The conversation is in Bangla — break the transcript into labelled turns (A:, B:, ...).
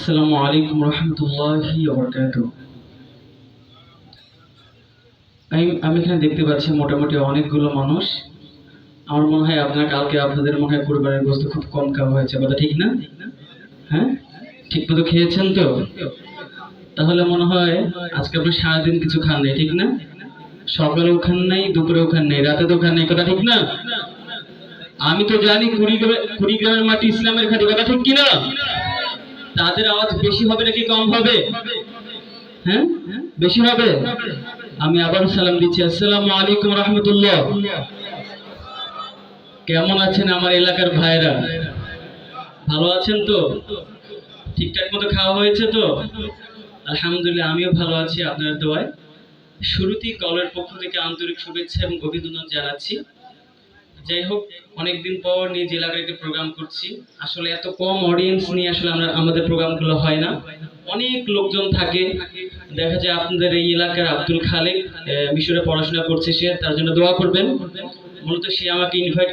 A: আসসালামু আলাইকুম রহমতুল্লাহি ওয়া বারাকাতুহু। আমি এখানে দেখতে পাচ্ছি মোটামুটি অনেকগুলো মানুষ। আমার মনে হয় আপনাদের মনে হয় কুরবানির গোশত খুব কম খাওয়া হয়েছে, কথা ঠিক না? হ্যাঁ, ঠিক মতো খেয়েছেন তো? তাহলে মনে হয় আজকে আপনি সারাদিন কিছু খান নাই, ঠিক না? সকালেও খান নাই, দুপুরেও খান নাই, রাতে তো খান নাই, কথা ঠিক না? আমি তো জানি কুড়িগ্রামের মাটি ইসলামের খাঁটি, কথা ঠিক কিনা? তাদের আওয়াজ বেশি হবে নাকি কম হবে? হ্যাঁ, বেশি হবে। আমি আবার সালাম দিচ্ছি, আসসালামু আলাইকুম রহমতুল্লাহ। কেমন আছেন আমার এলাকার ভাইরা? ভালো আছেন তো? ঠিকঠাক মতো খাওয়া হয়েছে তো? আলহামদুলিল্লাহ, আমিও ভালো আছি আপনার দোয়ায়। শুরুতেই কলের পক্ষ থেকে আন্তরিক শুভেচ্ছা এবং অভিনন্দন জানাচ্ছি। যাই হোক, অনেকদিন পর নিজ এলাকায় একটা প্রোগ্রাম করছি। আসলে এত কম অডিয়েন্স নিয়ে আসলে আমাদের প্রোগ্রামগুলো হয় না। অনেক লোকজন থাকে, দেখা যায় আপনাদের এই এলাকার আব্দুল খালেক মিশরে পড়াশোনা করছে, সে তার জন্য দোয়া করবেন। মূলত সে আমাকে ইনভাইট